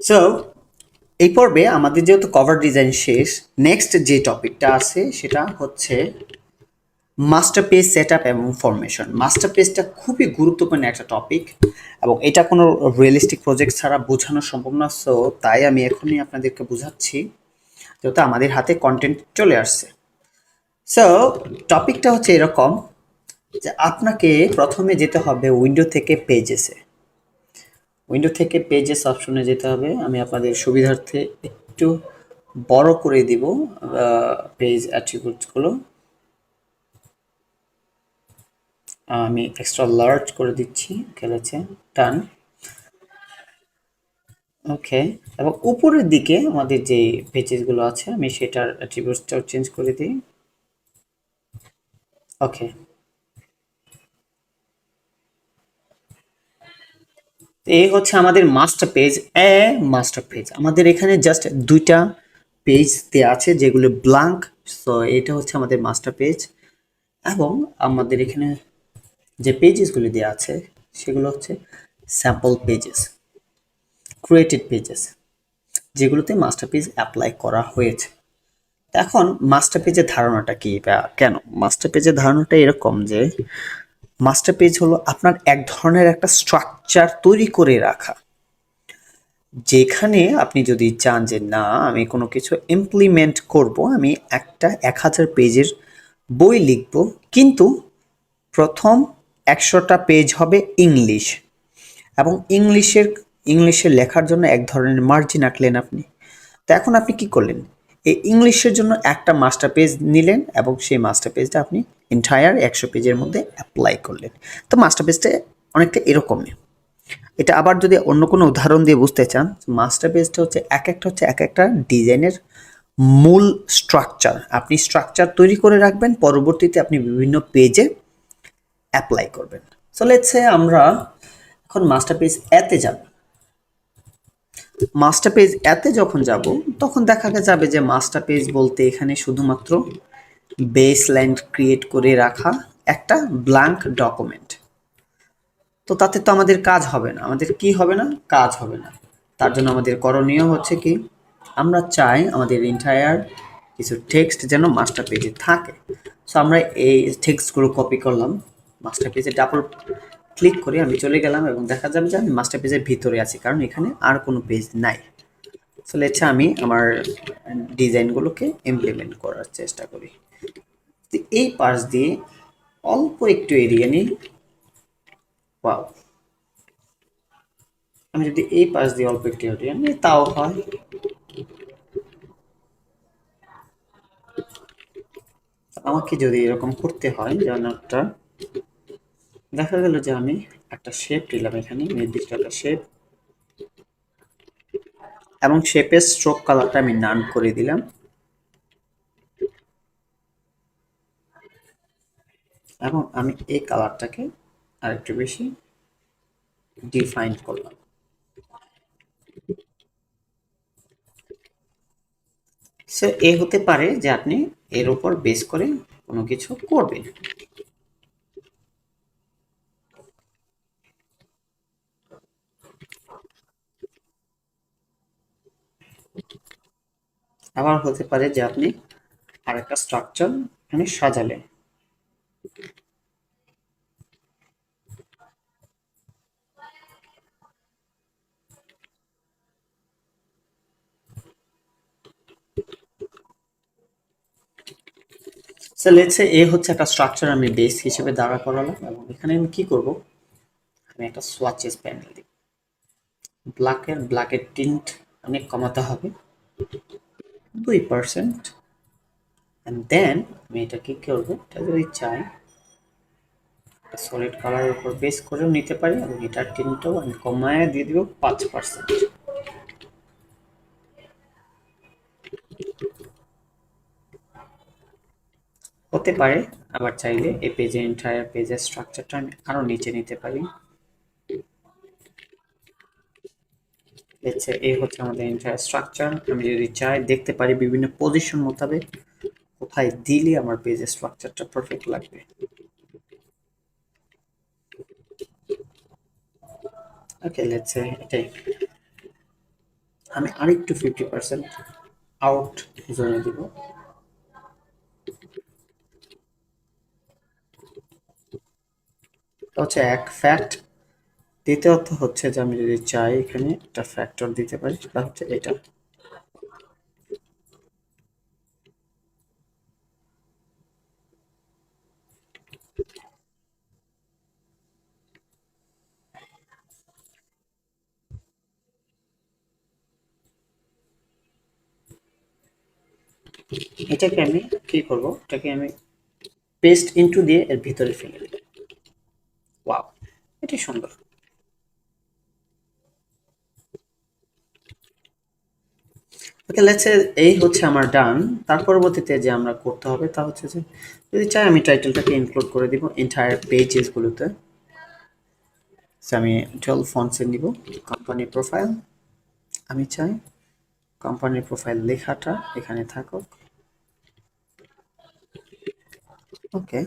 So এই পর্বে আমাদের যেহেতু কভার ডিজাইন শেষ, নেক্সট যে টপিকটা আছে সেটা হচ্ছে মাস্টার পেজ সেট আপ এবং ফরমেশন। মাস্টার পেজটা খুবই গুরুত্বপূর্ণ একটা টপিক এবং এটা কোনো রিয়েলিস্টিক প্রজেক্ট ছাড়া বোঝানো সম্ভব না। সো তাই আমি এখনই আপনাদেরকে বোঝাচ্ছি, যেহেতু আমাদের হাতে কন্টেন্ট চলে আসছে। সো টপিকটা হচ্ছে এরকম যে আপনাকে প্রথমে যেতে হবে উইন্ডো থেকে পেজেসে। উইন্ডো থেকে পেজেস অপশনে যেতে হবে। আমি আপনাদের সুবিধার্থে একটু বড় করে দিব পেজ অ্যাট্রিবিউটসগুলো। আমি এক্সট্রা লার্জ করে দিচ্ছি, খেলেছে টান। ওকে, এবং উপরের দিকে আমাদের যে পেজেসগুলো আছে আমি সেটার অ্যাট্রিবিউটসটাও চেঞ্জ করে দিই। ওকে, এই হচ্ছে আমাদের মাস্টার পেজ। মাস্টার পেজ আমাদের এখানে জাস্ট দুইটা পেজ দেওয়া আছে যেগুলো ব্ল্যাঙ্ক। সো এটা হচ্ছে আমাদের মাস্টার পেজ, এবং আমাদের এখানে যে পেজেসগুলি দেওয়া আছে সেগুলো হচ্ছে স্যাম্পল পেজেস, ক্রিয়েটেড পেজেস, যেগুলোতে মাস্টার পেজ অ্যাপ্লাই করা হয়েছে। এখন মাস্টার পেজের ধারণাটা কি বা কেন? মাস্টার পেজের ধারণাটা এরকম যে মাস্টার পেজ হলো আপনার এক ধরনের একটা স্ট্রাকচার তৈরি করে রাখা, যেখানে আপনি যদি চান যে না আমি কোনো কিছু ইমপ্লিমেন্ট করব, আমি একটা 1000 পেজের বই লিখব, কিন্তু প্রথম 100টা পেজ হবে ইংলিশ, এবং ইংলিশে লেখার জন্য এক ধরনের মার্জিন আঁকলেন আপনি। তো এখন আপনি কি করলেন? এই ইংলিশের জন্য একটা মাস্টার পেজ নিলেন এবং সেই মাস্টার পেজটা আপনি এন্টায়ার 100 পেজের মধ্যে অ্যাপ্লাই করলেন। তো মাস্টার পেজটা অনেকটা এরকমই। এটা আবার যদি অন্য কোনো উদাহরণ দিয়ে বুঝতে চান, মাস্টার পেজটা হচ্ছে এক একটা ডিজাইনের মূল স্ট্রাকচার। আপনি স্ট্রাকচার তৈরি করে রাখবেন, পরবর্তীতে আপনি বিভিন্ন পেজে অ্যাপ্লাই করবেন। সো লেটস সে আমরা এখন মাস্টার পেজ এতে যাব। মাস্টার পেজ এতে যখন যাব তখন দেখা যাবে যে মাস্টার পেজ বলতে এখানে শুধুমাত্র বেস লাইন ক্রিয়েট করে রাখা একটা ব্ল্যাঙ্ক ডকুমেন্ট। তো তাতে তো আমাদের কাজ হবে না। আমাদের কি হবে না? কাজ হবে না। তার জন্য আমাদের করণীয় হচ্ছে কি, আমরা চাই আমাদের এন্টায়ার কিছু টেক্সট যেন মাস্টার পেজে থাকে। সো আমরা এই টেক্সটগুলো কপি করলাম, মাস্টার পেজে ডাবল ক্লিক করে আমি চলে গেলাম এবং দেখা যাবে যে আমি মাস্টার পেজের ভিতরে আছি, কারণ এখানে আর কোনো পেজ নাই। সো লেটস আমি আমার ডিজাইনগুলোকে ইমপ্লিমেন্ট করার চেষ্টা করি। তো এই পাশ দিয়ে অল্প একটু এরিয়া নিই। ওয়াও, আমি যদি এই পাশ দিয়ে অল্প একটু এরিয়া নিই তাও হয়। আমাকে যদি এরকম করতে হয় যেমন একটা, দেখা গেল যে আমি একটা শেপ দিলাম এখানে, নির্দিষ্ট একটা শেপ, এবং শেপের স্ট্রোক কালারটা আমি নান করে দিলাম, এবং আমি এই কালারটাকে আরেকটু বেশি ডিফাইন করলাম। সো এ হতে পারে যে আপনি এর উপর বেস করে কোনো কিছু করবেন। আবার হতে পারে যে আপনি আরেকটা স্ট্রাকচার এখানে সাজালেন। সো লেটস সে এ হচ্ছে একটা স্ট্রাকচার আমি বেস হিসেবে দাঁড়া করালাম, এবং এখানে আমি কি করব, আমি একটা সোয়াচেস প্যানেল দিই। ব্ল্যাকের টিন্ট অনেক কমাতে হবে, 2%। অ্যান্ড দেন আমি এটা কি করবো, এটা যদি চাই সলিড কালারের উপর বেস করেও নিতে পারি, এবং এটার টিন্টটাও আমি কমায় দিয়ে দিব 5%। হতে পারে আবার চাইলে এই পেজে এন্টায়ার পেজের স্ট্রাকচারটা আমি আরো নিচে নিতে পারি। এই হচ্ছে আমাদের এন্টায়ার স্ট্রাকচার। আমি যদি চাই দেখতে পারি বিভিন্ন পজিশন মোতাবেক কোথায় দিলে আমার পেজের স্ট্রাকচারটা পারফেক্ট লাগবে। ওকে, লেটস সে এটাই। আমি আরেকটু 50% আউট জোনে দিব। এটা হচ্ছে এক ফ্যাক্ট। দ্বিতীয়ত হচ্ছে যে আমি যদি চাই এখানে একটা ফ্যাক্টর দিতে পারি, সেটা হচ্ছে এটা। এটাকে আমি কি করব, এটাকে আমি পেস্ট ইনটু দিয়ে এর ভিতরে ফেলে দিই। ওয়াও, এটি সুন্দর। ওকে, লেটস সে এই হচ্ছে আমার ডান। তার পরবর্তীতে যে আমরা করতে হবে তা হচ্ছে যে যদি চাই আমি টাইটেলটাকে ইনক্লুড করে দিব এন্টায়ার পেজেস গুলোতে। So, আমি 12 ফন্টসে নিব। কোম্পানি প্রোফাইল, আমি চাই কোম্পানি প্রোফাইল লেখাটা এখানে থাকুক। ওকে,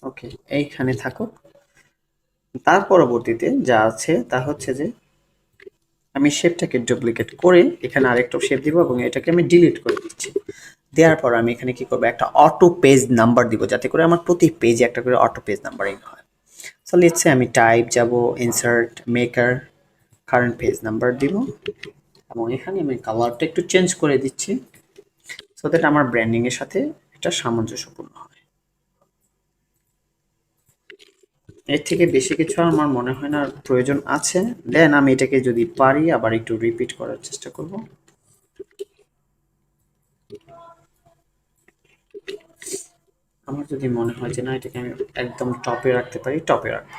ওকে, এইখানে থাকুক। তার পরবর্তীতে যা আছে তা হচ্ছে যে আমি শেপটাকে ডুপ্লিকেট করে এখানে আরেকটা শেপ দিব এবং এটাকে আমি ডিলিট করে দিচ্ছি। দেওয়ার পর আমি এখানে কি করবো, একটা অটো পেজ নাম্বার দিব, যাতে করে আমার প্রতি পেজে একটা করে অটো পেজ নাম্বারিং হয়। সো লেটস সে আমি টাইপ যাব, insert maker, current page number দিব এবং এখানে আমি কালারটা একটু চেঞ্জ করে দিচ্ছি সো দ্যাট আমার ব্র্যান্ডিং এর সাথে এটা সামঞ্জস্যপূর্ণ হয়। এর থেকে বেশি কিছু আমার মনে হয় না প্রয়োজন আছে। দেন আমি এটাকে যদি পারি আবার একটু রিপিট করার চেষ্টা করব। আমার যদি মনে হয় যে না, এটাকে আমি একদম টপে রাখতে পারি, টপে রাখবো।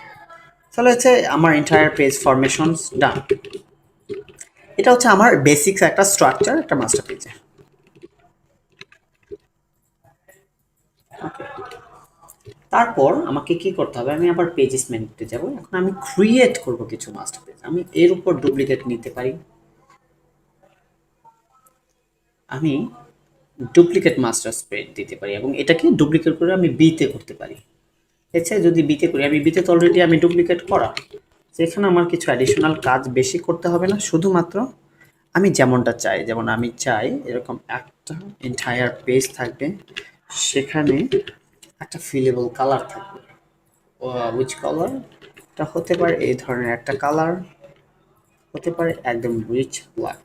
তাহলে হচ্ছে আমার এন্টায়ার পেজ ফরমেশনস ডান। এটা হচ্ছে আমার বেসিক্স একটা স্ট্রাকচার একটা মাস্টার পেজে। তারপর আমাকে কি করতে হবে, আমি আবার পেজেস মেনুতে যাব। এখন আমি ক্রিয়েট করব কিছু মাস্টার পেজ। আমি এর উপর ডুপ্লিকেট নিতে পারি, আমি ডুপ্লিকেট মাস্টার পেজ দিতে পারি এবং এটাকে ডুপ্লিকেট করে আমি বিতে করতে পারি। এছাড়া যদি বিতে করি, আমি বিতে তো অলরেডি আমি ডুপ্লিকেট করা, সেখানে আমার কিছু অ্যাডিশনাল কাজ বেশি করতে হবে না। শুধুমাত্র আমি যেমনটা চাই, যেমন আমি চাই এরকম একটা এন্টায়ার পেজ থাকবে, সেখানে একটা ফিলেবল কালার থাকবে। Which colour? এটা হতে পারে এই ধরনের একটা কালার, হতে পারে একদম রিচ ব্ল্যাক।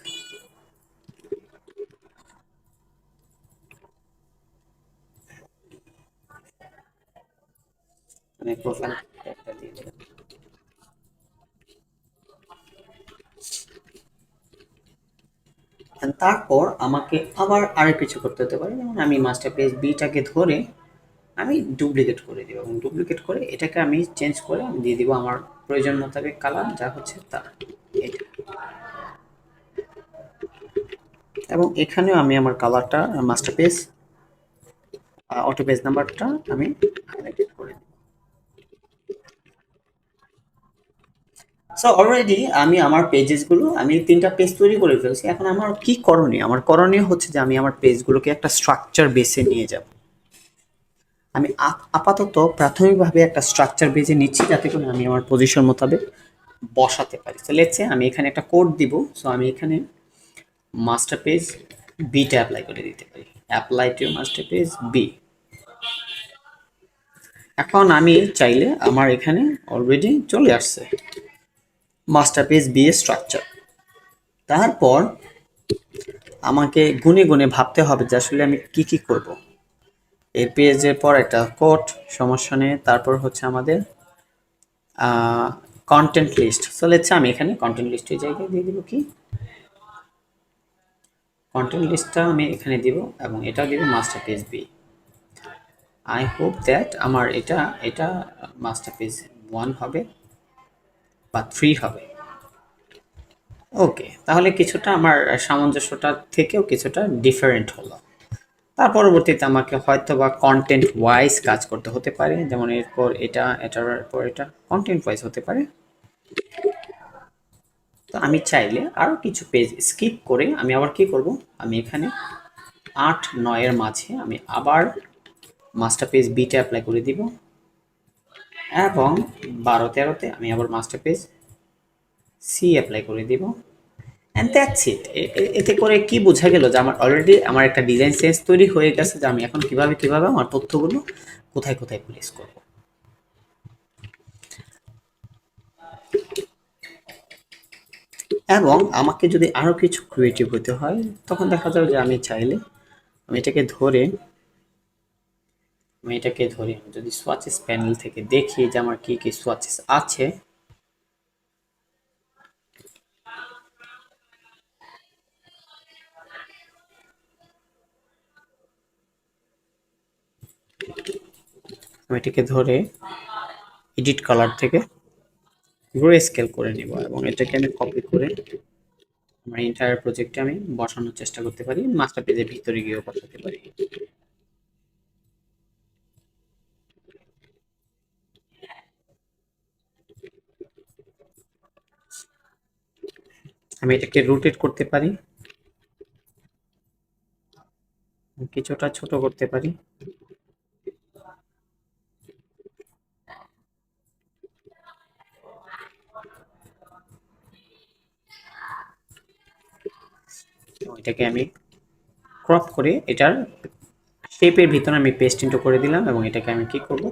মানে প্রোফাইল একটা দিয়ে দিলাম। And তারপর আমাকে আবার আরেক কিছু করতে হতে পারে, যেমন আমি মাস্টার পেজ বিটাকে ধরে আমি ডুপ্লিকেট করে দিব এবং ডুপ্লিকেট করে এটাকে আমি চেঞ্জ করে আমি দিয়ে দিব আমার প্রয়োজন মোতাবেক কালার, যা হচ্ছে তা এটা। এবং এখানেও আমি আমার কালারটা মাস্টার পেজ অটো পেজ নাম্বারটা আমি হাইলাইটেড করে দিই। সো অলরেডি আমি আমার পেজেসগুলো আমি 3টা পেজ তৈরি করে ফেলছি। এখন আমার কি করণীয়, আমার করণীয় হচ্ছে যে আমি আমার পেজগুলোকে একটা স্ট্রাকচার বেসে নিয়ে যাব। আমি আপাতত প্রাথমিকভাবে একটা স্ট্রাকচার বেজে নিচ্ছি, যাতে করে আমি আমার পজিশন মোতাবেক বসাতে পারি। সো লেটস সে আমি এখানে একটা কোড দিব। সো আমি এখানে মাস্টার পেজ বিটা অ্যাপ্লাই করে দিতে পারি, apply to master page B. এখন আমি চাইলে আমার এখানে অলরেডি চলে আসছে মাস্টার পেজ বি এর স্ট্রাকচার। তারপর আমাকে গুনে গুনে ভাবতে হবে যে আসলে আমি কি কি করব। এই পেজের পর একটা কোড, সমস্যা নেই। তারপর হচ্ছে আমাদের কন্টেন্ট লিস্ট। সো লেটস আমি এখানে কন্টেন্ট লিস্টের জায়গায় দিয়ে দিব কি, কন্টেন্ট লিস্টটা আমি এখানে দিব এবং এটা দিব master page B. I hope that আমার এটা এটা মাস্টার পেজ 1 হবে বা 3 হবে। ওকে, তাহলে কিছুটা আমার সামঞ্জস্যটা থেকেও কিছুটা ডিফারেন্ট হলো। তার পরবর্তীতে আমাকে হয়তো বা কন্টেন্ট ওয়াইজ কাজ করতে হতে পারে, যেমন এরপর এটা, এটার পর এটা, কন্টেন্ট ওয়াইজ হতে পারে। তো আমি চাইলে আরও কিছু পেজ স্কিপ করে আমি আবার কি করব, আমি এখানে 8-9 এর মাঝে আমি আবার মাস্টার পেজ বিটা অ্যাপ্লাই করে দিব এবং 12-13-তে আমি আবার মাস্টার পেজ সি অ্যাপ্লাই করে দিব, অ্যান্ড দ্যাটস ইট। এতে করে কি বোঝা গেল যে আমার অলরেডি আমার একটা ডিজাইন সেন্স তৈরি হয়ে গেছে, যে আমি এখন কিভাবে কিভাবে আমার তথ্যগুলো কোথায় কোথায় প্লেস করব। এবং আমাকে যদি আরো কিছু ক্রিয়েটিভ হতে হয়, তখন দেখা যাবে যে আমি চাইলে আমি এটাকে ধরে আমি যদি সোয়াচেস প্যানেল থেকে দেখি যে আমার কি কি সোয়াচেস আছে, আমি এটাকে ধরে এডিট কালার থেকে গ্রে স্কেল করে নিব এবং এটাকে আমি কপি করে আমার এন্টায়ার প্রজেক্টে আমি বসানোর চেষ্টা করতে পারি, মাস্টার পেজের ভিতরে গিয়েও বসাতে পারি। আমি এটাকে রোটেট করতে পারি, কিছুটা ছোট করতে পারি, এটাকে আমি ক্রপ করে এটার শেপের ভিতরে আমি পেস্ট ইন্টু করে দিলাম এবং এটাকে আমি কি করব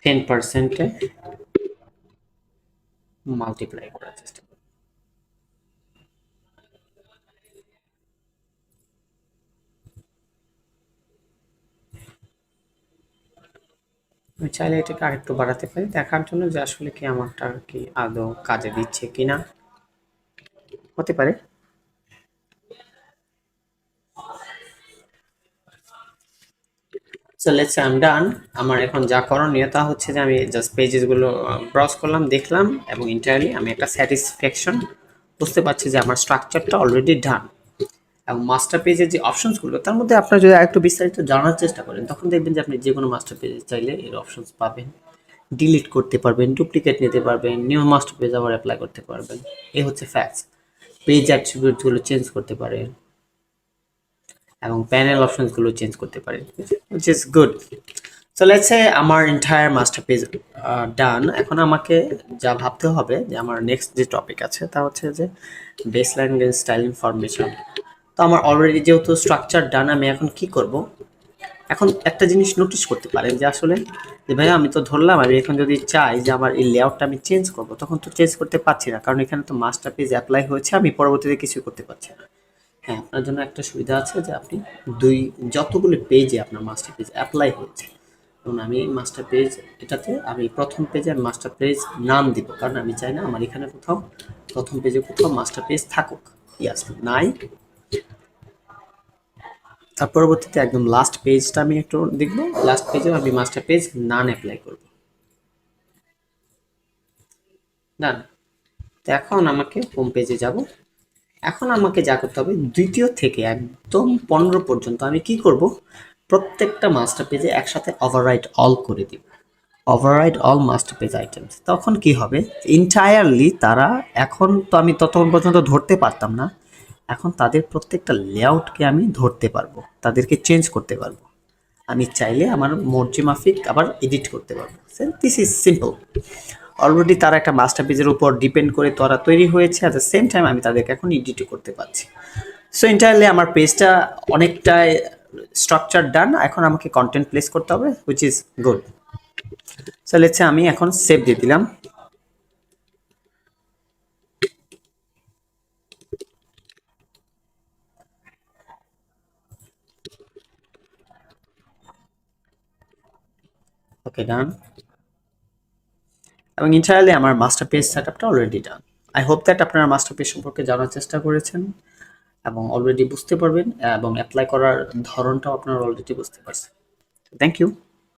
10%-এ মাল্টিপ্লাই করার চেষ্টা করব। আমি চাইলে এটাকে আরেকটু বাড়াতে পারি দেখার জন্য যে আসলে কি আমারটা কি আদৌ কাজে দিচ্ছে কিনা, হতে পারে। So let's say I am done. আমার এখন যা করণীয় তা হচ্ছে যে আমি জাস্ট পেজেস গুলো ব্রাউজ করলাম, দেখলাম এবং ইন্টারলি আমি একটা স্যাটিসফ্যাকশন বুঝতে পারছি যে আমার স্ট্রাকচারটা অলরেডি ডান। এবং মাস্টার পেজের যে অপশনসগুলো তার মধ্যে আপনারা যদি আরেকটু বিস্তারিত জানার চেষ্টা করেন, তখন দেখবেন যে আপনি যে কোনো মাস্টার পেজে চাইলে এর অপশনস পাবেন, ডিলিট করতে পারবেন, ডুপ্লিকেট নিতে পারবেন, নিউ মাস্টার পেজ আবার অ্যাপ্লাই করতে পারবেন। এই হচ্ছে ফ্যাক্টস। পেজ অ্যাট্রিবিউটসগুলো চেঞ্জ করতে পারেন এবং প্যানেল অপশনসগুলো চেঞ্জ করতে পারেন, which is good. So let's say আমার এন্টায়ার মাস্টার পেজ ডান। এখন আমাকে যা ভাবতে হবে যে আমার নেক্সট যে টপিক আছে তা হচ্ছে যে বেসলাইন স্টাইল ইনফরমেশন। তো আমার অলরেডি যেহেতু স্ট্রাকচার ডান, আমি এখন কি করব, এখন একটা জিনিস নোটিস করতে পারেন যে আসলে যে ভাই আমি তো ধরলাম আমি এখন যদি চাই যে আমার এই লেআউটটা আমি চেঞ্জ করব, তখন তো চেঞ্জ করতে পারছি না, কারণ এখানে তো মাস্টার পেজ অ্যাপ্লাই হয়েছে, আমি পরবর্তীতে কিছু করতে পারছি না। হ্যাঁ, আপনার জন্য একটা সুবিধা আছে যে আপনি যতগুলো পেজে আপনার মাস্টার পেজ অ্যাপ্লাই হয়েছে, এবং আমি মাস্টার পেজ এটাতে আমি প্রথম পেজে মাস্টার পেজ নাম দিব, কারণ আমি চাই না আমার এখানে কোথাও প্রথম পেজে কোথাও মাস্টার পেজ থাকুক, ইয়াস নাই। তার পরবর্তীতে একদম লাস্ট পেজটা আমি একটু দেখবো, লাস্ট পেজেও আমি মাস্টার পেজ নান অ্যাপ্লাই করব। ডান। তো এখন আমাকে হোম পেজে যাব। এখন আমাকে যা করতে হবে, দ্বিতীয় থেকে একদম 15 পর্যন্ত আমি কি করব, প্রত্যেকটা মাস্টার পেজে একসাথে ওভাররাইট অল করে দিব, override all master page items. তখন কি হবে, ইন্টায়ারলি তারা, এখন তো আমি ততক্ষণ পর্যন্ত ধরতে পারতাম না, এখন তাদের প্রত্যেকটা লেআউটকে আমি ধরতে পারবো, তাদেরকে চেঞ্জ করতে পারবো, আমি চাইলে আমার মর্জি মাফিক আবার এডিট করতে পারবো। This is simple. অলরেডি তারা একটা মাস্টার পেজের উপর ডিপেন্ড করে তারা তৈরি হয়েছে, অ্যাট দ্য সেম টাইম আমি তাদেরকে এখন এডিটও করতে পারছি। সো ইন্টারলি আমার পেজটা অনেকটাই স্ট্রাকচার ডান। এখন আমাকে কন্টেন্ট প্লেস করতে হবে, which is good. So let's say আমি এখন সেভ দিয়ে দিলাম। ওকে, ডান। এবং ইন্টারলি আমার মাস্টার পেজ সেটআপটা already done. I hope that আপনারা মাস্টার পেজ সম্পর্কে জানার চেষ্টা করেছেন এবং অলরেডি বুঝতে পারবেন, এবং অ্যাপ্লাই করার ধরনটাও আপনারা অলরেডি বুঝতে পারছেন। Thank you.